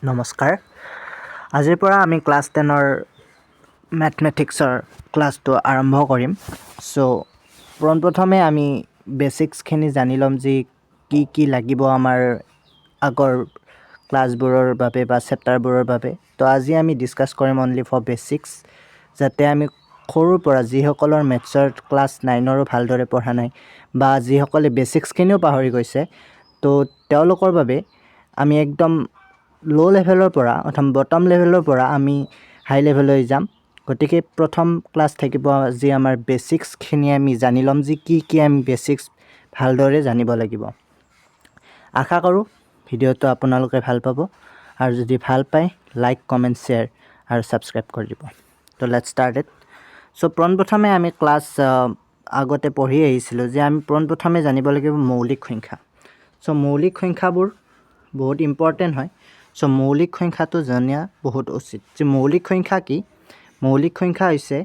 নমস্কাৰ আজিৰ পৰা আমি ক্লাছ 10ৰ ম্যাথমেটিক্সৰ ক্লাছটো আৰম্ভ কৰিম সো পোনপ্ৰথমে আমি বেসিক্সখিনি জানি লম যে কি লাগিব আমাৰ আগৰ ক্লাছবোৰৰ বাবে বা চেপ্টাৰবোৰৰ বাবে তো আজি আমি ডিসকাস কৰিম অনলি ফৰ বেসিক্স যাতে আমি সৰুৰ পৰা যিসকলৰ মেথছৰ ক্লাছ 9ৰো ভালদৰে পঢ়া নাই বা যিসকলে বেসিক্সখিনিও পাহৰি গৈছে তো তেওঁলোকৰ বাবে আমি একদম লো লেভেলৰ পৰা অথম বটম লেভেলৰ পৰা আমি হাই লেভেললৈ যাম গতিকে প্ৰথম ক্লাছ থাকিব যি আমাৰ বেসিক্সখিনি আমি জানি লম যে কি আমি বেসিক্স ভালদৰে জানিব লাগিব আশা কৰোঁ ভিডিঅ'টো আপোনালোকে ভাল পাব আৰু যদি ভাল পায় লাইক কমেন্ট শেয়াৰ আৰু সাবস্ক্ৰাইব কৰি দিব তো লেটস ষ্টাৰ্ট ইট সো প্ৰথমে আমি ক্লাছ আগতে পঢ়ি আহিছিলোঁ যে আমি প্ৰথমে জানিব লাগিব মৌলিক সংখ্যা সো মৌলিক সংখ্যাবোৰ বহুত ইম্পৰ্টেন্ট হয় সো মৌলিক সংখ্যাটো জানা বহুত উচিত যে মৌলিক সংখ্যা কি মৌলিক সংখ্যা হৈছে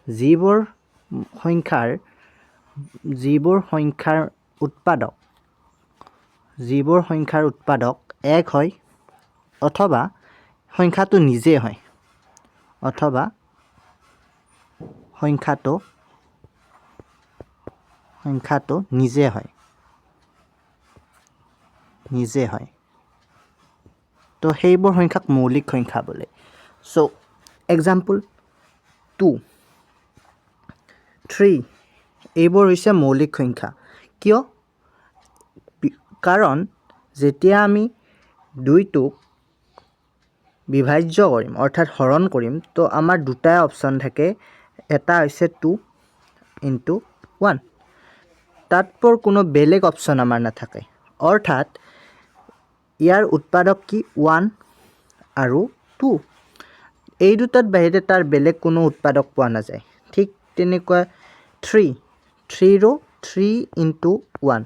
যিবোৰ সংখ্যাৰ উৎপাদক এক হয় অথবা সংখ্যাটো নিজে হয় অথবা সংখ্যাটো নিজে হয় তো সেইবোৰ সংখ্যাক মৌলিক সংখ্যা বোলে সো এক্সাম্পল 2 3 এইবোৰ হৈছে মৌলিক সংখ্যা কিয় কাৰণ যেতিয়া আমি দুইটোক বিভাজ্য কৰিম অৰ্থাৎ হৰণ কৰিম তো আমাৰ দুটা অপচন থাকে এটা হৈছে 2 * 1 তাতপৰ কোনো বেলেগ অপচন আমাৰ নাথাকে অৰ্থাৎ ইয়াৰ উৎপাদক কি 1 আৰু 2 এই দুটাত বাহিৰে তাৰ বেলেগ কোনো উৎপাদক পোৱা নাযায় ঠিক তেনেকৈ 3 ৰো 3 * 1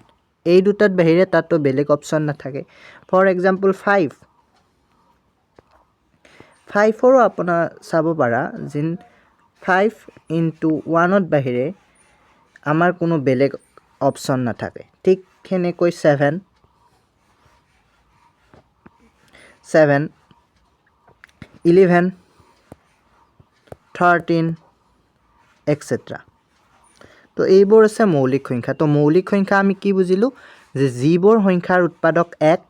এই দুটাত বাহিৰে তাতো বেলেগ অপচন নাথাকে ফৰ এক্সাম্পল 5 ৰো আপোনাৰ চাব পাৰা যেন 5 * 1 ত বাহিৰে আমাৰ কোনো বেলেগ অপচন নাথাকে ঠিক হেনেকৈ 7 11 13 etc তো এইবোৰ আছে মৌলিক সংখ্যা তো মৌলিক সংখ্যা আমি কি বুজিলো যে যিবোৰ সংখ্যাৰ উৎপাদক 1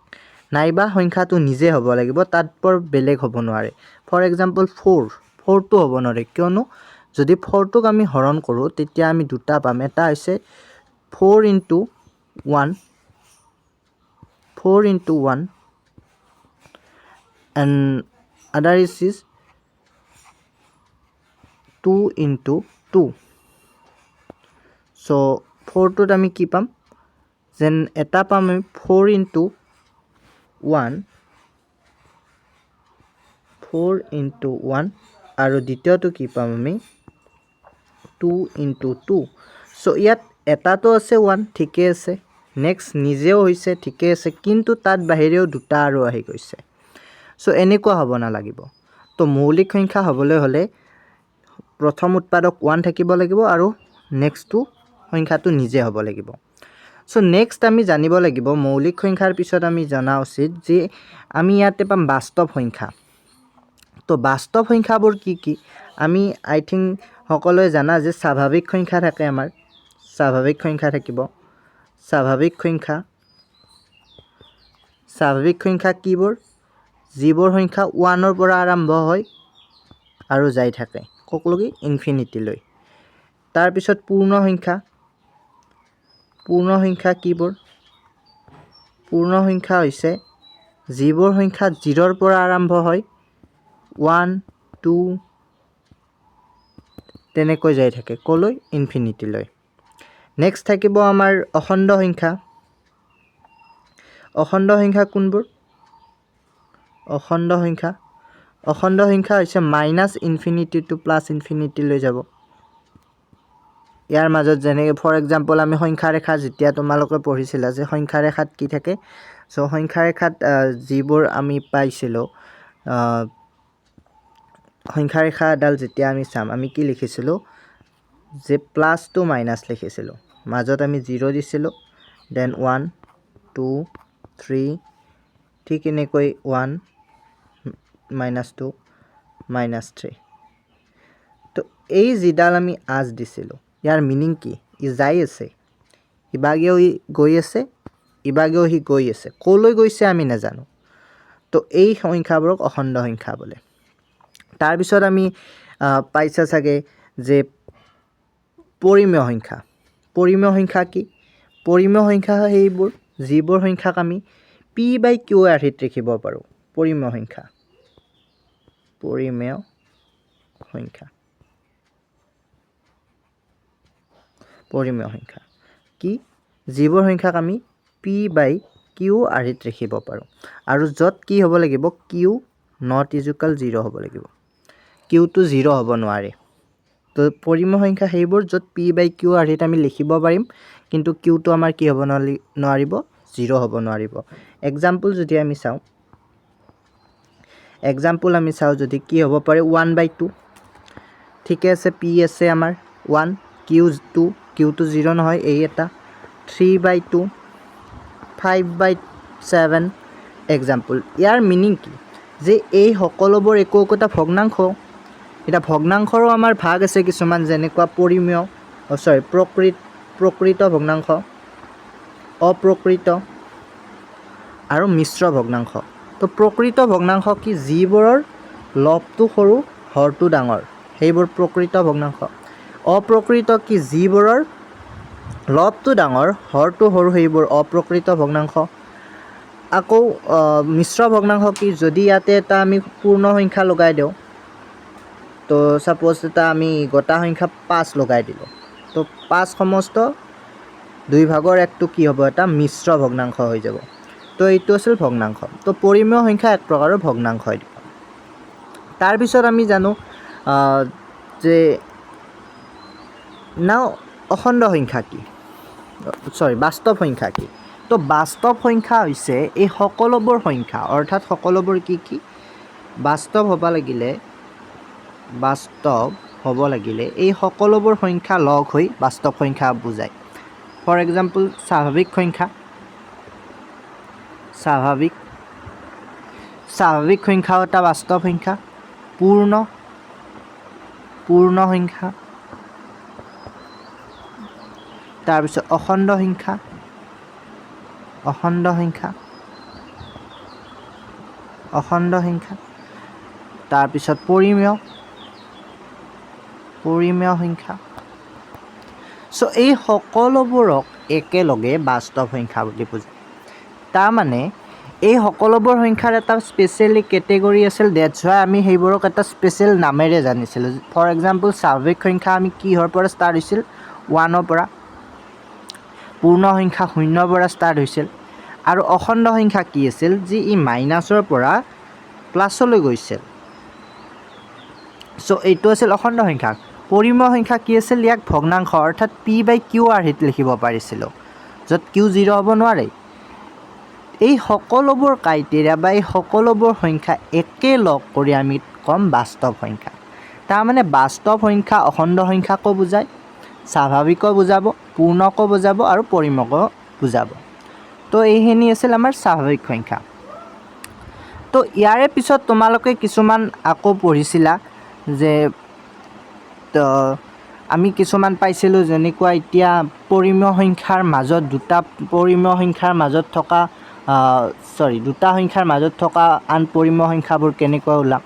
নাইবা সংখ্যাটো নিজে হ'ব লাগিব তাতপৰ বেলেগ হ'ব নোৱাৰে ফৰ এক্সাম্পল 4 টো হ'ব নোৱাৰে কিয়নো যদি 4 টোক আমি হৰণ কৰো তেতিয়া আমি দুটা পাম এটা হৈছে 4 * 1 and other is 2 * 2 so 4 টোত আমি কি পাম যেন এটা পাম 4 * 1 আৰু দ্বিতীয়টো কি পাম আমি 2 * 2 so ইয়াত এটাটো আছে 1 ঠিকে আছে নেক্সট নিজেও হৈছে ঠিকে আছে কিন্তু তাত বাহিৰেও দুটা আৰু আহি গৈছে সো এনেকুৱা হ'ব না লাগিব তো মৌলিক সংখ্যা হ'বলৈ হলে প্ৰথম উৎপাদক 1 থাকিব লাগিব আৰু নেক্সটটো সংখ্যাটো নিজে হ'ব লাগিব সো নেক্সট আমি জানিব লাগিব মৌলিক সংখ্যাৰ পিছত আমি জানা উচিত যে আমি ইয়াতে পাম বাস্তৱ সংখ্যা তো বাস্তৱ সংখ্যাবোৰ কি আমি আই থিংক সকলোৱে জানা যে স্বাভাৱিক সংখ্যা থাকে আমাৰ স্বাভাৱিক সংখ্যা থাকিব স্বাভাৱিক সংখ্যা কিবোৰ যিবোৰ সংখ্যা 1 ৰ পৰা আৰম্ভ হয় আৰু যাই থাকে ককলগি ইনফিনিটি লৈ তাৰ পিছত পূৰ্ণ সংখ্যা কিবোৰ পূৰ্ণ সংখ্যা হৈছে যিবোৰ সংখ্যা 0 ৰ পৰা আৰম্ভ হয় 1 2 তেনেকৈ যাই থাকে কলৈ ইনফিনিটি লৈ নেক্সট থাকিব আমাৰ অখণ্ড সংখ্যা কোনবোৰ অখণ্ড সংখ্যা হৈছে -ইনফিনিটি টু +ইনফিনিটি লৈ যাব ইয়াৰ মাজত যেনেকৈ ফৰ এক্সাম্পল আমি সংখ্যা ৰেখা যেতিয়া তোমালোকে পঢ়িছিলা যে সংখ্যা ৰেখাত কি থাকে সো সংখ্যা ৰেখাত যিবোৰ আমি পাইছিলো সংখ্যা ৰেখাডাল যেতিয়া আমি চাম আমি কি লিখিছিলো যে প্লাস টু মাইনাস লিখিছিলো মাজত আমি 0 দিছিলো দেন 1 2 3 ঠিক এনেকৈ 1 -2 -3 তো এই যিডাল আমি আজ দিছিলোঁ ইয়াৰ মিনিং কি ই যাই আছে ইবাগেও ই গৈ আছে ইবাগেও সি গৈ আছে ক'লৈ গৈছে আমি নাজানো তো এই সংখ্যাবোৰক অখণ্ড সংখ্যা বোলে তাৰপিছত আমি পাইছা চাগে যে পৰিমেয় সংখ্যা কি পৰিমেয় সংখ্যা সেইবোৰ যিবোৰ সংখ্যাক আমি p/q আৰ্হিত লিখিব পাৰোঁ পৰিমেয় সংখ্যা কি যিবোৰ সংখ্যাক আমি p/q আৰ্হিত লিখিব পাৰোঁ আৰু য'ত কি হ'ব লাগিব q ≠ 0 হ'ব লাগিব q টো 0 হ'ব নোৱাৰে তো পৰিমেয় সংখ্যা সেইবোৰ য'ত p/q আৰ্হিত আমি লিখিব পাৰিম কিন্তু q টো আমাৰ কি হ'ব নোৱাৰিব 0 হ'ব নোৱাৰিব এক্সাম্পল যদি আমি চাওঁ যদি কি হ'ব পাৰে 1/2 ঠিকে আছে p আছে আমাৰ 1 q টো 0 নহয় এই এটা 3/2 5/7 এক্সাম্পল ইয়াৰ মিনিং কি যে এই সকলোবোৰ একোটা ভগ্নাংশ এটা ভগ্নাংশৰো আমাৰ ভাগ আছে কিছুমান যেনেকুৱা পৰিমেয় প্ৰকৃত ভগ্নাংশ অপ্ৰকৃত আৰু মিশ্ৰ ভগ্নাংশ তো প্ৰকৃত ভগ্নাংশ কি যিবোৰৰ লবটো সৰু হৰটো ডাঙৰ সেইবোৰ প্ৰকৃত ভগ্নাংশ অপ্ৰকৃত কি যিবোৰৰ লবটো ডাঙৰ হৰটো সৰু সেইবোৰ অপ্ৰকৃত ভগ্নাংশ আকৌ মিশ্ৰ ভগ্নাংশ কি যদি ইয়াতে এটা আমি পূৰ্ণ সংখ্যা লগাই দিওঁ তো সাপোজ এটা আমি গোটা সংখ্যা 5 লগাই দিলোঁ তো 5 সমস্ত 2/1টো কি হ'ব এটা মিশ্ৰ ভগ্নাংশ হৈ যাব তো এইটো আছিল ভগ্নাংশ তো পৰিমেয় সংখ্যা এক প্ৰকাৰৰ ভগ্নাংশ হয় তাৰপিছত আমি জানো যে নাও অখণ্ড সংখ্যা কি বাস্তৱ সংখ্যা কি তো বাস্তৱ সংখ্যা হৈছে এই সকলোবোৰ সংখ্যা অৰ্থাৎ সকলোবোৰ কি বাস্তৱ হ'ব লাগিলে এই সকলোবোৰ সংখ্যা লগ হৈ বাস্তৱ সংখ্যা বুজায় ফৰ এক্সাম্পল স্বাভাৱিক সংখ্যাও এটা বাস্তৱ সংখ্যা পূৰ্ণ সংখ্যা তাৰপিছত অখণ্ড সংখ্যা তাৰপিছত পৰিমেয় সংখ্যা সো এই সকলোবোৰক একেলগে বাস্তৱ সংখ্যা বুলি বুজায় তাৰমানে এই সকলোবোৰ সংখ্যাৰ এটা স্পেচিয়েলি কেটেগৰী আছিল ডেটছ হোৱাই আমি সেইবোৰক এটা স্পেচিয়েল নামেৰে জানিছিলোঁ ফৰ এক্সাম্পল স্বাভাৱিক সংখ্যা আমি কিহৰ পৰা ষ্টাৰ্ট হৈছিল 1ৰ পৰা পূৰ্ণ সংখ্যা 0ৰ পৰা ষ্টাৰ্ট হৈছিল আৰু অখণ্ড সংখ্যা কি আছিল যি ই মাইনাছৰ পৰা প্লাছলৈ গৈছিল সো এইটো আছিল অখণ্ড সংখ্যা পৰিমেয় সংখ্যা কি আছিল ইয়াক ভগ্নাংশ অৰ্থাৎ p/q আৰ্হিত লিখিব পাৰিছিলোঁ য'ত q 0 হ'ব নোৱাৰে এই সকলোবোৰ ক্ৰাইটেৰিয়া বা এই সকলোবোৰ সংখ্যা একেলগ কৰি আমি কম বাস্তৱ সংখ্যা তাৰমানে বাস্তৱ সংখ্যা অখণ্ড সংখ্যাকো বুজায় স্বাভাৱিকো বুজাব পূৰ্ণকো বুজাব আৰু পৰিমেয়কো বুজাব তো এইখিনি আছিল আমাৰ স্বাভাৱিক সংখ্যা তো ইয়াৰে পিছত তোমালোকে কিছুমান আকৌ পঢ়িছিলা যে আমি কিছুমান পাইছিলোঁ যেনেকুৱা এতিয়া পৰিমেয় সংখ্যাৰ মাজত দুটা সংখ্যাৰ মাজত থকা আন পৰিমেয় সংখ্যাবোৰ কেনেকৈ ওলাম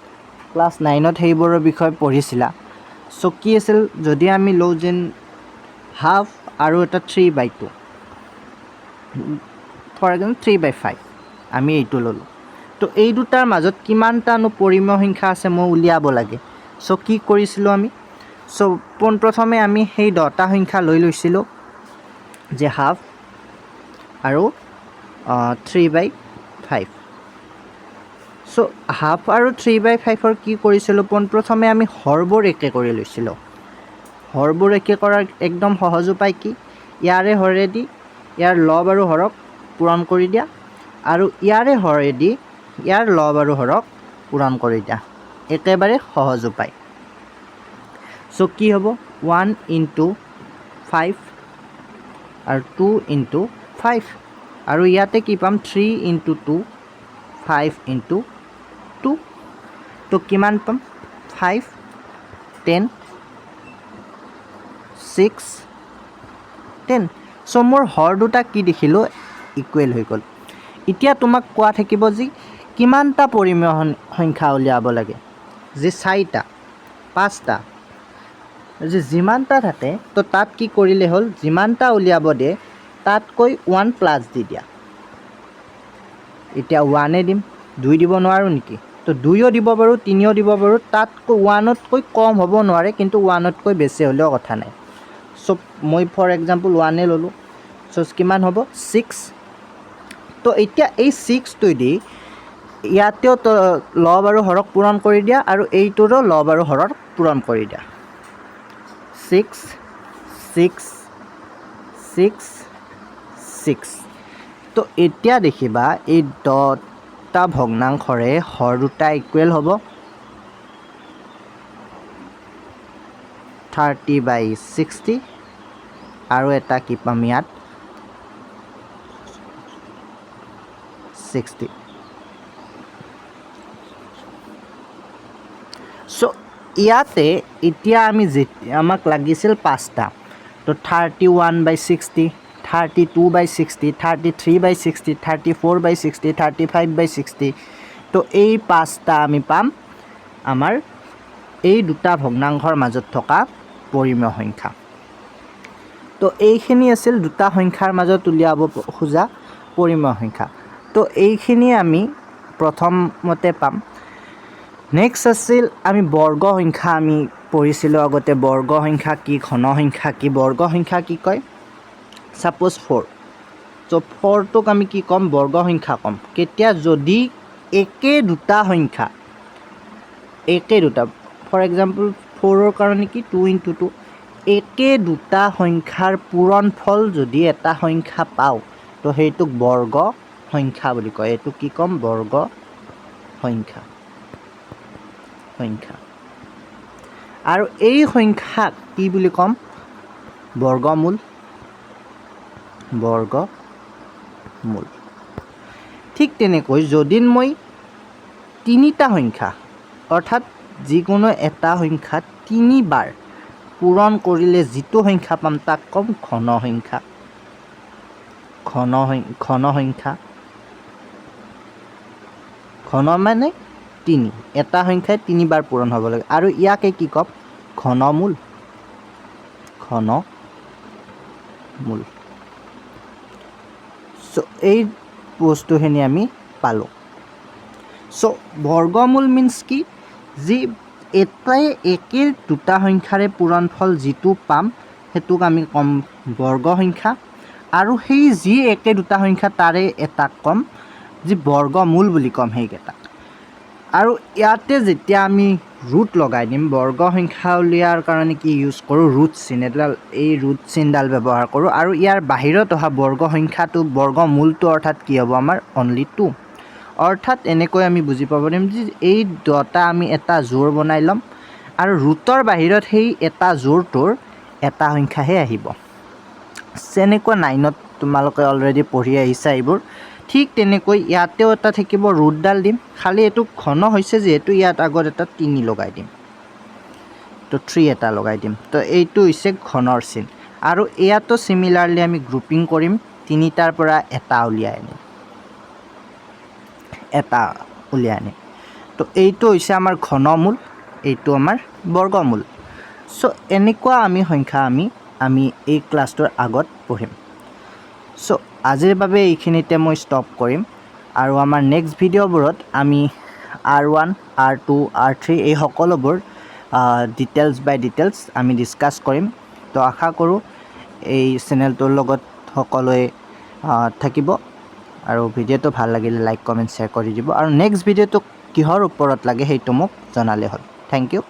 ক্লাছ 9ত সেইবোৰৰ বিষয়ে পঢ়িছিলা সো কি আছিল যদি আমি লওঁ যেন হাফ আৰু এটা 3/2 ফৰ এক্সাম্পল 3/5 আমি এইটো ল'লোঁ তো এই দুটাৰ মাজত কিমানটানো পৰিমেয় সংখ্যা আছে মই উলিয়াব লাগে সো কি কৰিছিলোঁ আমি সো পোনপ্ৰথমে আমি সেই 10টা সংখ্যা লৈছিলোঁ যে হাফ আৰু 3/5 সো হাফ আৰু 3/5ৰ কি কৰিছিলোঁ পোনপ্ৰথমে আমি হৰবোৰ একে কৰি লৈছিলোঁ হৰবোৰ একে কৰাৰ একদম সহজ উপায় কি ইয়াৰে হৰেদি ইয়াৰ লব আৰু হৰক পূৰণ কৰি দিয়া আৰু ইয়াৰে হৰেদি ইয়াৰ লব আৰু হৰক পূৰণ কৰি দিয়া একেবাৰে সহজ উপায় সো কি হ'ব 1 * 5 আৰু 2 * 5 আৰু ইয়াতে কি পাম 3 * 2 5 * 2 তো কিমান পাম 5 10 6 10 চ' মোৰ হৰ দুটা কি দেখিলোঁ ইকুৱেল হৈ গ'ল এতিয়া তোমাক কোৱা থাকিব যে কিমানটা পৰিমেয় সংখ্যা উলিয়াব লাগে যে 4টা 5টা যে যিমানটা থাকে তো তাত কি কৰিলে হ'ল যিমানটা উলিয়াব দিয়ে তাতকৈ 1 প্লাছ দি দিয়া এতিয়া 1 দিম 2 দিব নোৱাৰোঁ নেকি তো 2ও দিব পাৰোঁ 3ও দিব পাৰোঁ তাতকৈ 1তকৈ কম হ'ব নোৱাৰে কিন্তু 1তকৈ বেছি হ'লেও কথা নাই চ' মই ফৰ এক্সাম্পল 1 ল'লোঁ চ' কিমান হ'ব 6 তো এতিয়া এই 6টো দি ইয়াতেও লব আৰু হৰক পূৰণ কৰি দিয়া আৰু এইটোৰো লব আৰু হৰক পূৰণ কৰি দিয়া 6 6 6 6 তো এতিয়া দেখিবা এই দুটা ভগ্নাংশৰে হৰ দুটা ইকুৱেল হ'ব 30/60 আৰু এটা কি পাম ইয়াত 60 চ' ইয়াতে এতিয়া আমি আমাক লাগিছিল 5টা তো 31/60 32/60 33/60 34/60 35/60 তো এই 5টা আমি পাম আমাৰ এই দুটা ভগ্নাংশৰ মাজত থকা পৰিমেয় সংখ্যা তো এইখিনি আছিল দুটা সংখ্যাৰ মাজত উলিয়াব খোজা পৰিমেয় সংখ্যা তো এইখিনি আমি প্ৰথমতে পাম নেক্সট আছিল আমি বৰ্গ সংখ্যা আমি পঢ়িছিলোঁ আগতে বৰ্গ সংখ্যা কি ঘন সংখ্যা কি বৰ্গ সংখ্যা কি কয় সাপোজ 4 তো 4টোক আমি কি ক'ম বৰ্গ সংখ্যা ক'ম কেতিয়া যদি একে দুটা সংখ্যা একে দুটা ফৰ এক্সাম্পল 4ৰ কাৰণে কি 2 × 2 একে দুটা সংখ্যাৰ পূৰণফল যদি এটা সংখ্যা পাওঁ তো সেইটোক বৰ্গ সংখ্যা বুলি কয় এইটো কি ক'ম বৰ্গ সংখ্যা আৰু এই সংখ্যাক কি বুলি ক'ম বৰ্গমূল ঠিক তেনেকৈ যদি মই তিনিটা সংখ্যা অৰ্থাৎ যিকোনো এটা সংখ্যা তিনিবাৰ পূৰণ কৰিলে যিটো সংখ্যা পাম তাক ক'ম ঘন সংখ্যা ঘন মানে 3 এটা সংখ্যাই তিনিবাৰ পূৰণ হ'ব লাগে আৰু ইয়াকে কি ক'ম ঘনমূল চ' এই বস্তুখিনি আমি পালোঁ চ' বৰ্গমূল মিন্স কি যি এটাই একে দুটা সংখ্যাৰে পূৰণফল যিটো পাম সেইটোক আমি ক'ম বৰ্গ সংখ্যা আৰু সেই যি একে দুটা সংখ্যা তাৰে এটা ক'ম যি বৰ্গমূল বুলি ক'ম সেইকেইটাক আৰু ইয়াতে যেতিয়া আমি ৰুট লগাই দিম বৰ্গ সংখ্যা উলিয়াৰ কাৰণে কি ইউজ কৰোঁ ৰুট চিন এই ৰুট চিনডাল ব্যৱহাৰ কৰোঁ আৰু ইয়াৰ বাহিৰত অহা বৰ্গ সংখ্যাটো বৰ্গমূলটো অৰ্থাৎ কি হ'ব আমাৰ অনলি 2 অৰ্থাৎ এনেকৈ আমি বুজি পাব পাৰিম যে এই দুটা আমি এটা জোৰ বনাই ল'ম আৰু ৰুটৰ বাহিৰত সেই এটা জোৰটোৰ এটা সংখ্যাহে আহিব যেনেকৈ 9ত তোমালোকে অলৰেডি পঢ়ি আহিছা এইবোৰ ঠিক তেনেকৈ ইয়াতেও এটা থাকিব ৰুটডাল দিম খালি এইটো ঘন হৈছে যিহেতু ইয়াত আগত এটা 3 লগাই দিম তো 3 এটা লগাই দিম তো এইটো হৈছে ঘনৰ চিন আৰু ইয়াতো সিমিলাৰলি আমি গ্ৰুপিং কৰিম 3টাৰ পৰা এটা উলিয়াই আনিম তো এইটো হৈছে আমাৰ ঘনমূল এইটো আমাৰ বৰ্গমূল চ' এনেকুৱা আমি সংখ্যা আমি এই ক্লাছটোৰ আগত পঢ়িম চ' আজিৰ বাবে এইখিনিতে মই ষ্টপ কৰিম আৰু আমাৰ নেক্সট ভিডিঅ'বোৰত আমি R1 R2 R3 এই সকলোবোৰ ডিটেইলছ বাই ডিটেইলছ আমি ডিছকাছ কৰিম তো আশা কৰোঁ এই চেনেলটোৰ লগত সকলোৱে থাকিব আৰু ভিডিঅ'টো ভাল লাগিলে লাইক কমেণ্ট শ্বেয়াৰ কৰি দিব আৰু নেক্সট ভিডিঅ'টো কিহৰ ওপৰত লাগে সেইটো মোক জনালে হ'ল থেংক ইউ